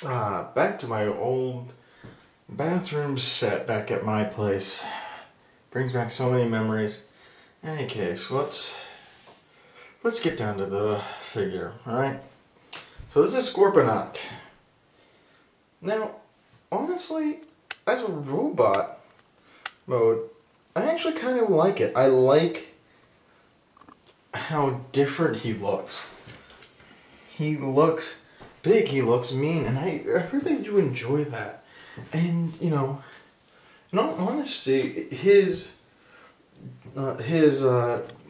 Back to my old bathroom set back at my place. Brings back so many memories. Any case, let's get down to the figure, alright? So this is Scorponok. Now, honestly, as a robot mode, I actually kind of like it. I like how different he looks. He looks big, he looks mean, and I really do enjoy that. And, you know, in all honesty, his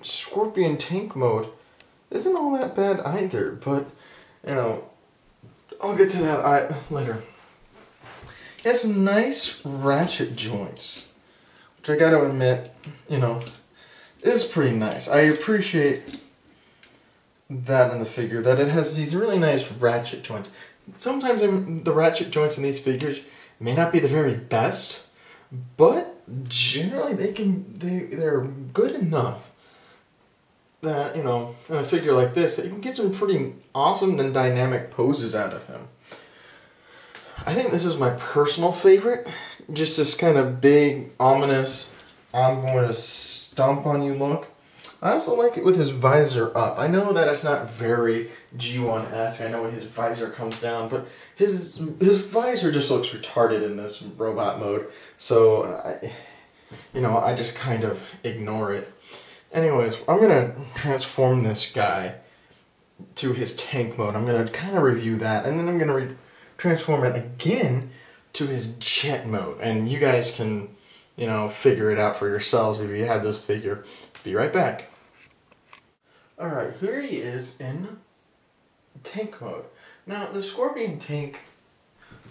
Scorpion tank mode isn't all that bad either, but, you know, I'll get to that later. He has some nice ratchet joints, which I gotta admit, you know, is pretty nice. I appreciate that in the figure, that it has these really nice ratchet joints. Sometimes the ratchet joints in these figures may not be the very best, but generally they're good enough that, you know, in a figure like this, that you can get some pretty awesome and dynamic poses out of him. I think this is my personal favorite. Just this kind of big, ominous, I'm going to stomp on you look. I also like it with his visor up. I know that it's not very G1-esque. I know his visor comes down, but his visor just looks retarded in this robot mode. So, I just kind of ignore it. Anyways, I'm going to transform this guy to his tank mode. I'm going to kind of review that, and then I'm going to transform it again to his jet mode. And you guys can, you know, figure it out for yourselves if you have this figure. Be right back. Alright, here he is in tank mode. Now, the Scorpion tank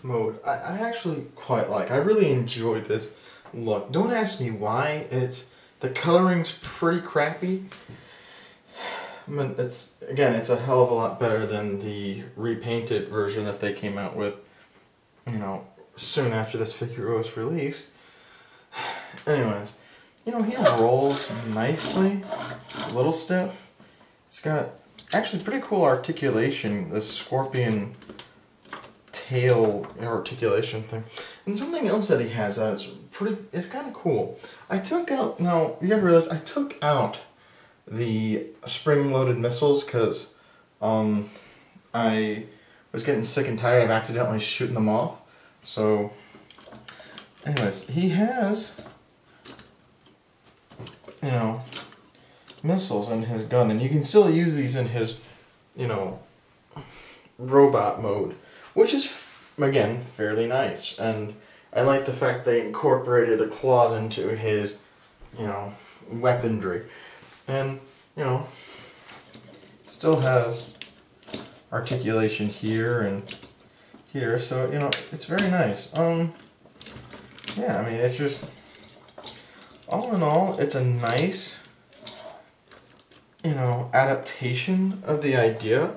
mode, I actually quite like. I really enjoy this look. Don't ask me why. The coloring's pretty crappy. I mean, it's a hell of a lot better than the repainted version that they came out with, you know, soon after this figure was released. Anyways, you know, he rolls nicely, a little stiff. It's got actually pretty cool articulation, this Scorpion tail articulation thing. And something else that he has that's it's kind of cool. Now, you gotta realize, I took out the spring-loaded missiles because I was getting sick and tired of accidentally shooting them off. So, anyways, he has, you know, missiles in his gun, and you can still use these in his, you know, robot mode, which is, again, fairly nice. And I like the fact they incorporated the claws into his, you know, weaponry. And, you know, still has articulation here and here, so, you know, it's very nice. Yeah, I mean, it's just, all in all, it's a nice, you know, adaptation of the idea.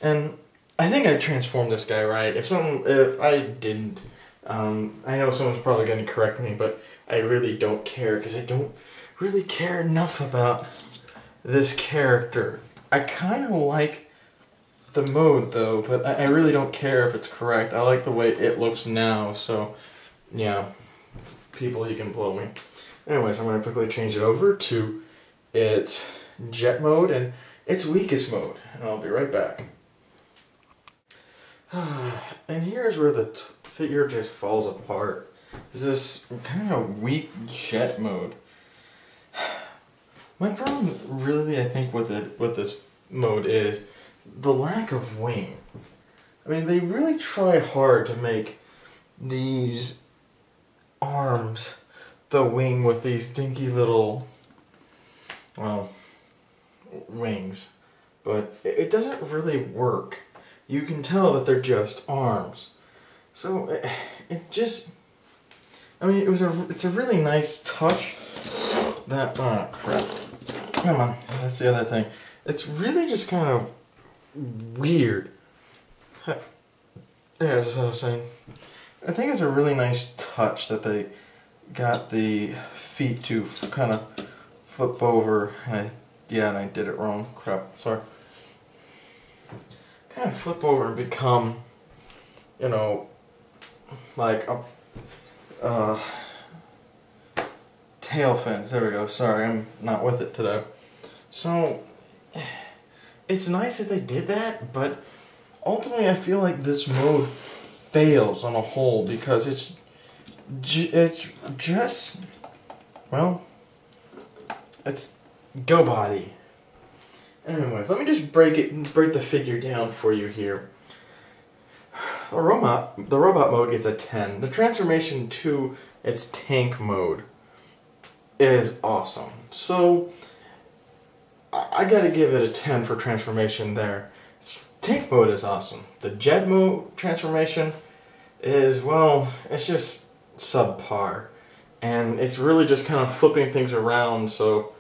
And I think I transformed this guy right. If I didn't, I know someone's probably going to correct me, but I really don't care, because I don't really care enough about this character. I kind of like the mode, though, but I really don't care if it's correct. I like the way it looks now, so, yeah, people, you can blow me. Anyways, I'm going to quickly change it over to its jet mode and its weakest mode, and I'll be right back. And here's where the figure just falls apart. Is this kind of weak jet mode. My problem really, I think, with this mode is the lack of wing. I mean, they really try hard to make these arms the wing with these dinky little, well, wings, but it doesn't really work. You can tell that they're just arms. So it just, I mean, it's a really nice touch. That, crap. Come on, that's the other thing. It's really just kind of weird. Yeah, that's what I was saying. I think it's a really nice touch that they got the feet to kind of flip over. And I did it wrong. Crap, sorry. Kind of flip over and become you know, like a tail fins. There we go. Sorry, I'm not with it today. So it's nice that they did that, but ultimately I feel like this mode fails on a whole because it's just, well, it's go body. Anyways, let me just break the figure down for you here. The robot mode gets a 10. The transformation to its tank mode is awesome. So I gotta give it a 10 for transformation there. Tank mode is awesome. The jet mode transformation is, well, it's just subpar. And it's really just kind of flipping things around, so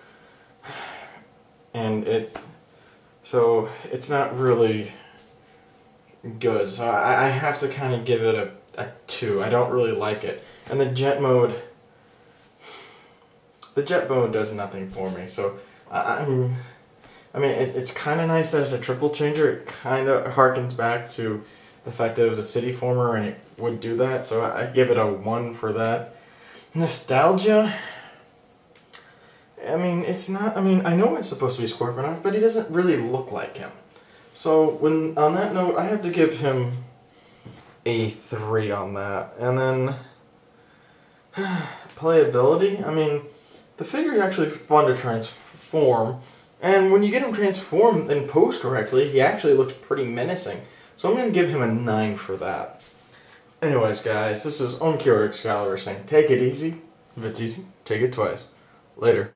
it's not really good. So I have to kind of give it a 2. I don't really like it. And the jet mode does nothing for me. So I mean, it's kind of nice that it's a triple changer. It kind of harkens back to the fact that it was a city former and it would do that. So I give it a 1 for that. Nostalgia. I mean, it's not. I mean, I know it's supposed to be Scorponok, but he doesn't really look like him. So on that note, I have to give him a 3 on that. And then playability. I mean, the figure is actually fun to transform, and when you get him transformed and posed correctly, he actually looks pretty menacing. So I'm going to give him a 9 for that. Anyways, guys, this is Omki Excalibur saying, take it easy. If it's easy, take it twice. Later.